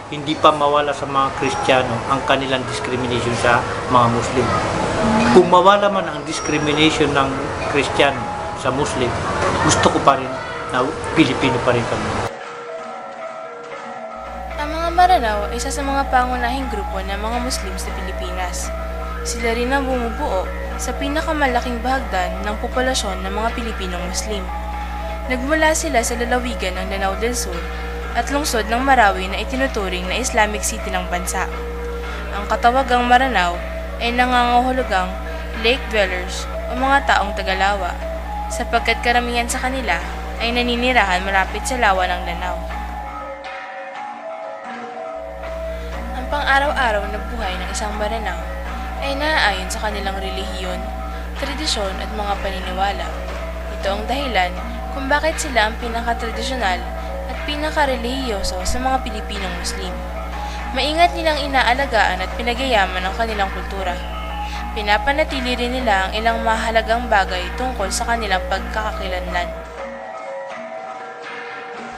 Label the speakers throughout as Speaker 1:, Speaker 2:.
Speaker 1: hindi pa mawala sa mga Kristiyano ang kanilang discrimination sa mga Muslim. Kung mawala man ang discrimination ng Kristiyano sa Muslim, gusto ko pa rin na Pilipino pa rin kami.
Speaker 2: Ang mga Maranao ay isa sa mga pangunahing grupo ng mga Muslim sa Pilipinas. Sila rin ang bumubuo sa pinakamalaking bahagdan ng populasyon ng mga Pilipinong Muslim. Nagmula sila sa lalawigan ng Lanao del Sur at lungsod ng Marawi na itinuturing na Islamic City ng bansa. Ang katawagang Maranao ay nangangahulugang lake dwellers o mga taong Tagalawa, sapagkat karamihan sa kanila ay naninirahan malapit sa lawa ng Lanao. Ang pang-araw-araw na buhay ng isang Maranao ay naaayon sa kanilang relihiyon, tradisyon at mga paniniwala. Ito ang dahilan kung bakit sila ang pinakatradisyonal at pinaka-relihiyoso sa mga Pilipinong Muslim. Maingat nilang inaalagaan at pinagyayaman ang kanilang kultura. Pinapanatili rin nila ang ilang mahalagang bagay tungkol sa kanilang pagkakakilanlan.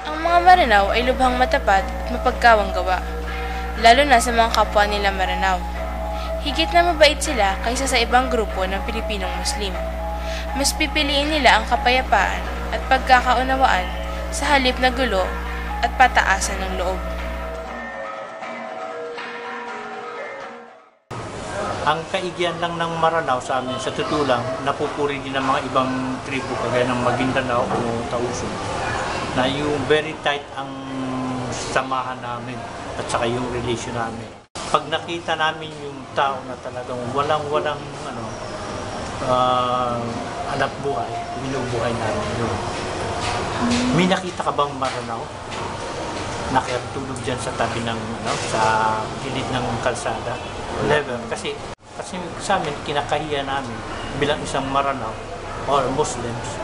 Speaker 2: Ang mga Maranao ay lubhang matapat at mapagkawang gawa, lalo na sa mga kapwa nila Maranao. Higit na mabait sila kaysa sa ibang grupo ng Pilipinong Muslim. Mas pipiliin nila ang kapayapaan at pagkakaunawaan sa halip na gulo at pataasan ng loob.
Speaker 1: Ang kaigihan lang ng Maranao sa amin, sa totoo lang, napupuri din ng mga ibang tribo kagaya ng Maguindanao o Tausug, na yung very tight ang samahan namin at saka yung relation namin. Pag nakita namin yung tao na talagang walang anak buhay, binubuhay namin yun. May nakita ka bang Maranao? Nakatulog dyan sa tabi ng, sa gilid ng kalsada? Never. Kasi sa amin, kinakahiya namin bilang isang Maranao or Muslims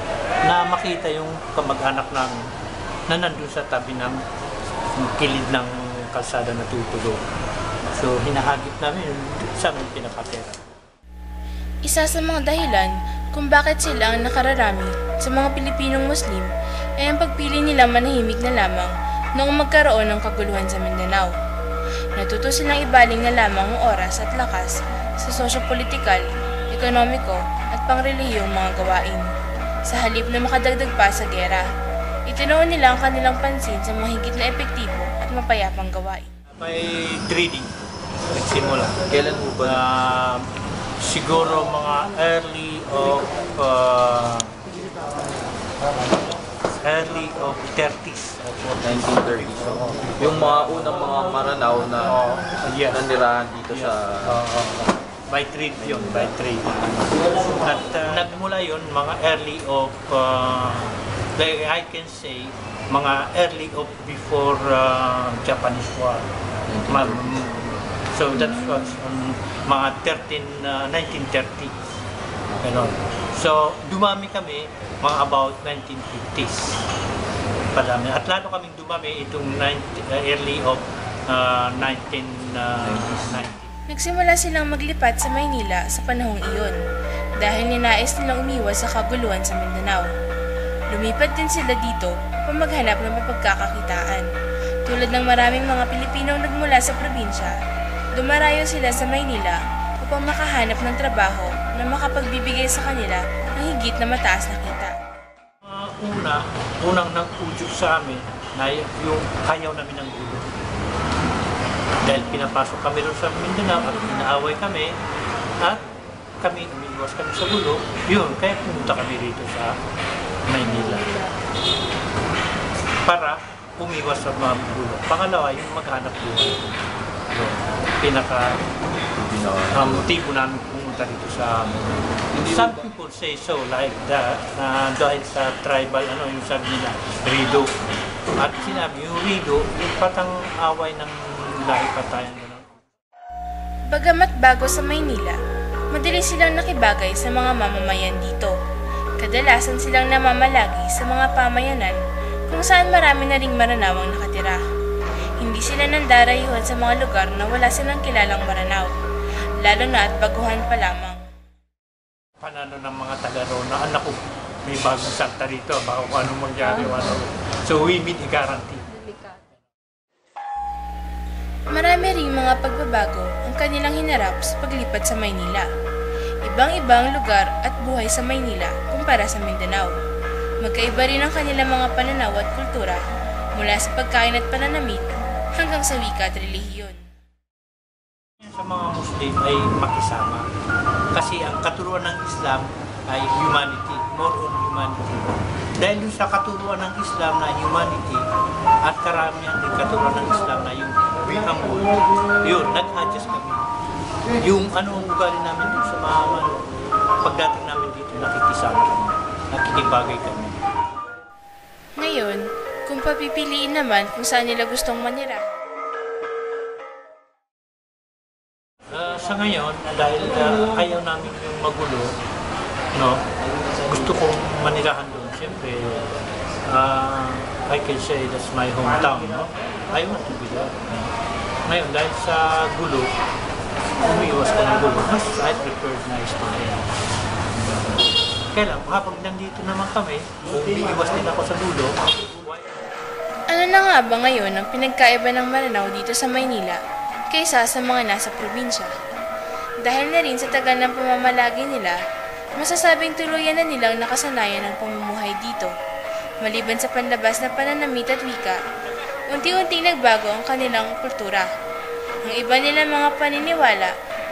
Speaker 1: na makita yung kamag-anak namin na nandun sa tabi ng kilid ng kalsada na tutulog. So, hinahagip namin yung sa amin pinakatera.
Speaker 2: Isa sa mga dahilan kung bakit sila ang nakararami sa mga Pilipinong Muslim ay ang pagpili nila manahimik na lamang noong magkaroon ng kaguluhan sa Mindanao. Natuto silang ibaling na lamang ang oras at lakas sa sosyo-politikal, ekonomiko at pangrelihiyong mga gawain. Sa halip na makadagdag pa sa gera, itinuon nila ang kanilang pansin sa mga higit na epektibo at mapayapang gawain.
Speaker 1: May trading nagsimula.
Speaker 3: Kailan po ba?
Speaker 1: Siguro mga early of 30s.
Speaker 3: 1930s. Yung mga unang mga Maranao na nanirahan dito sa...
Speaker 1: By trade yun, by trade. At nagmula yun, mga early of, I can say, mga early of before Japanese War. So that was mga 1930. Ganon. So dumami kami mga about 1950s. Padami. At lalo kaming dumami itong early of 1990s.
Speaker 2: Nagsimula silang maglipat sa Maynila sa panahong iyon dahil ninais nilang umiwas sa kaguluhan sa Mindanao. Lumipat din sila dito upang maghanap ng mapagkakakitaan. Tulad ng maraming mga Pilipinong nagmula sa probinsya, dumarayo sila sa Maynila upang makahanap ng trabaho na makapagbibigay sa kanila ng higit na mataas na kita.
Speaker 1: Unang nag-udyok sa amin na yung ayaw namin ng gulo. Dahil pinapasok kami doon sa Mindanao at inaaway kami at kami umiiwas kami sa gulo. Yun, kaya pumunta kami rito sa Maynila para umiwas sa mga gulo. Pangalawa, yung maghanap buhay. Motibo namin pumunta dito sa some people say so like that dahil sa tribal yung sabi nila Rido at sinabi yung Rido yung patang away ng lahi patayan.
Speaker 2: Bagamat bago sa Maynila, madali silang nakibagay sa mga mamamayan dito. Kadalasan silang namamalagi sa mga pamayanan kung saan marami na ring Maranao ang nakatira. Hindi sila nandarayuhan sa mga lugar na wala silang kilalang Maranao, lalo na at baguhan pa lamang.
Speaker 1: Panano ng mga taga-roon na anak ko, may bagong sakta rito, baka kung anong mangyari. So we meet a guarantee.
Speaker 2: Marami ring mga pagbabago ang kanilang hinarap sa paglipat sa Maynila. Ibang-ibang lugar at buhay sa Maynila kumpara sa Mindanao. Magkaiba rin ang kanilang mga pananaw at kultura mula sa pagkain at pananamit hanggang sa wika at relihiyon.
Speaker 1: Sa mga Muslim ay makisama. Kasi ang katuruan ng Islam ay humanity, more on humanity. Dahil dun sa katuruan ng Islam na humanity at karamihan din katuruan ng Islam na yung humble, yun, nag-adjust kami. Yung ang ugali namin dun sa mga pagdating namin dito, nakikisama kami, nakikibagay kami.
Speaker 2: Ngayon, kung papipiliin naman kung saan nila gustong manira,
Speaker 1: Sa ngayon, dahil ayaw namin yung magulo, no, gusto kong manirahan doon. Siyempre, I can say that's my hometown, no? I want to be there. Ngayon, dahil sa gulo, umiiwas ko ng gulo. Mas I prefer na stay. Kaya lang, habang nandito naman kami, umiiwas din ako sa gulo.
Speaker 2: ano na nga ba ngayon ang pinagkaiba ng Maranao dito sa Maynila kaysa sa mga nasa probinsya? Dahil na rin sa tagal ng pamamalagi nila, masasabing tuluyan na nilang nakasanayan ang pamumuhay dito. Maliban sa panlabas na pananamit at wika, unti-unting nagbago ang kanilang kultura. Ang iba nilang mga paniniwala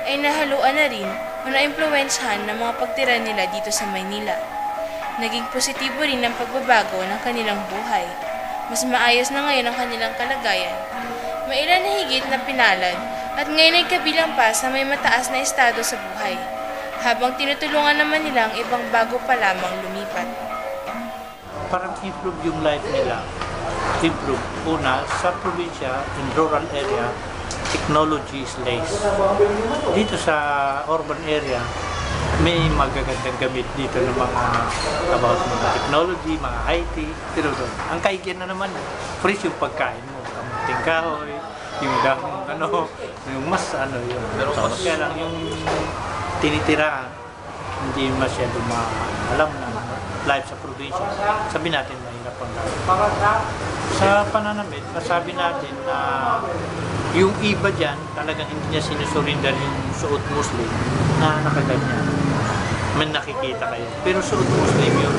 Speaker 2: ay nahaluan na rin o naimpluwensyahan ng mga pagtira nila dito sa Maynila. Naging positibo rin ang pagbabago ng kanilang buhay. Mas maayos na ngayon ang kanilang kalagayan. May ilan na higit na pinalad at ngayon ay kabilang pa sa may mataas na estado sa buhay, habang tinutulungan naman nila ang ibang bago pa lamang lumipat.
Speaker 1: Parang improve yung life nila. Improve. Una, sa probinsya, in rural area, technology is less. Dito sa urban area, may magagandang gamit dito ng mga about mga technology, mga IT, pero doon. Ang kaigyan na naman, fresh yung pagkain mo. Kamuting kahoy, yung dahong yung mas yun.
Speaker 3: Pero mas-
Speaker 1: Kaya lang yung tinitiraan, hindi masyado alam na life sa probinsya. Sabi natin mahirap ang life. Sa pananamit, masabi natin na yung iba dyan, talagang hindi niya sinusurinder yung suot Muslim na nakaganyan. Man nakikita kayo. Pero suot Muslim yun.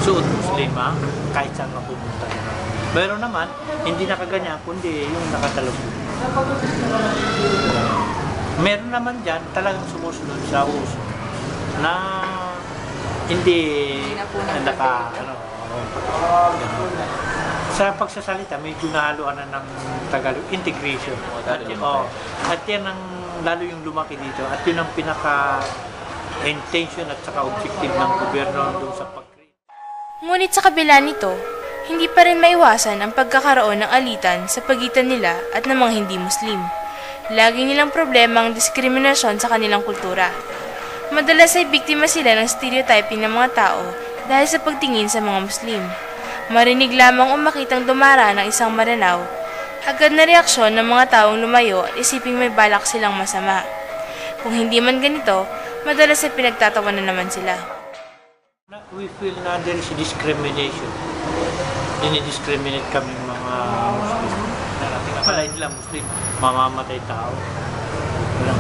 Speaker 1: Suot Muslim kahit saan mapupunta. Meron naman, hindi nakaganyan, kundi yung nakatalubog. Meron naman dyan, talagang sumusunod sa uso na hindi sa pagsasalita, medyo nahaluan na ng Tagalog, integration. At yan ang lalo yung lumaki dito at yun ang pinaka-intention at saka objective ng gobyerno doon sa pag-create.
Speaker 2: Ngunit sa kabila nito, hindi pa rin maiwasan ang pagkakaroon ng alitan sa pagitan nila at ng mga hindi Muslim. Lagi nilang problema ang diskriminasyon sa kanilang kultura. Madalas ay biktima sila ng stereotyping ng mga tao dahil sa pagtingin sa mga Muslim. Marinig lamang o makitang dumara ng isang Maranao, agad na reaksyon ng mga taong lumayo at isiping may balak silang masama. Kung hindi man ganito, madalas ay pinagtatawanan naman sila.
Speaker 1: We feel na there is discrimination. Dinidiscriminate kami mga Muslim. Akala nila Muslim, mamamatay tao.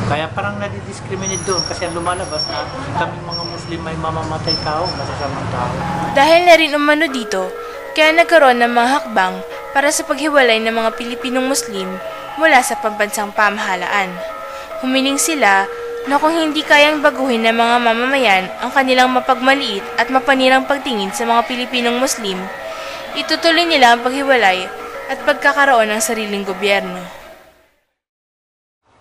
Speaker 1: Kaya parang nadidiscriminate doon kasi ang lumalabas na kaming mga Muslim may mamamatay tao, masasamang tao.
Speaker 2: Dahil na rin umano dito, kaya nagkaroon ng mga hakbang para sa paghiwalay ng mga Pilipinong Muslim mula sa pambansang pamahalaan. Humiling sila na kung hindi kayang baguhin ng mga mamamayan ang kanilang mapagmaliit at mapanirang pagtingin sa mga Pilipinong Muslim, itutuloy nila ang paghiwalay at pagkakaroon ng sariling gobyerno.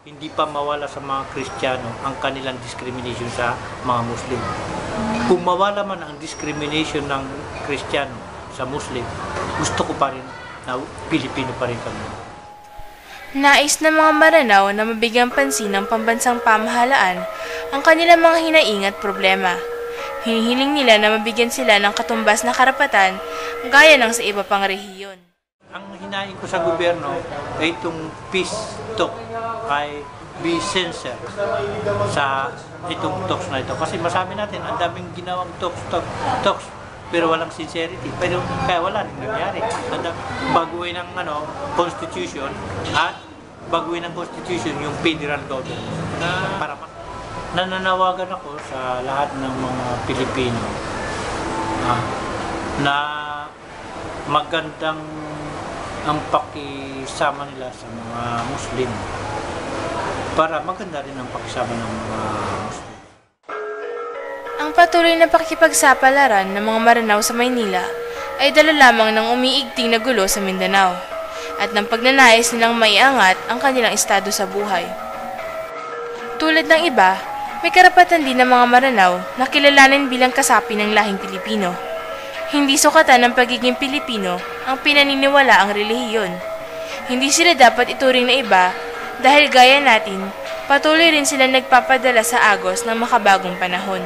Speaker 1: Hindi pa mawala sa mga Kristiyano ang kanilang discrimination sa mga Muslim. Kung mawala man ang discrimination ng Kristiyano sa Muslim, gusto ko pa rin na Pilipino pa rin kami.
Speaker 2: Nais ng mga Maranao na mabigyan pansin ng pambansang pamahalaan ang kanilang mga hinaing at problema. Hinihiling nila na mabigyan sila ng katumbas na karapatan gaya ng sa iba pang rehiyon.
Speaker 1: Ang hinaing ko sa gobyerno ay itong peace talk ay be sincere sa itong talks na ito. Kasi masabi natin, ang daming ginawang talks, pero walang sincerity. Pero kaya wala rin nangyari. Baguhin ng constitution at baguhin ang constitution yung federal government. Para nananawagan ako sa lahat ng mga Pilipino na magandang ang pakisama nila sa mga Muslim para maganda rin ang pakisama ng mga Muslim.
Speaker 2: Ang patuloy na pakikipagsapalaran ng mga Maranao sa Maynila ay dala lamang ng umiigting na gulo sa Mindanao at ng pagnanais nilang maiangat ang kanilang estado sa buhay. Tulad ng iba, may karapatan din ng mga Maranao na kilalanin bilang kasapi ng lahing Pilipino. Hindi sukatan ng pagiging Pilipino ang pinaniniwala ang relihiyon. Hindi sila dapat ituring na iba dahil gaya natin, patuloy rin sila nagpapadala sa agos ng makabagong panahon.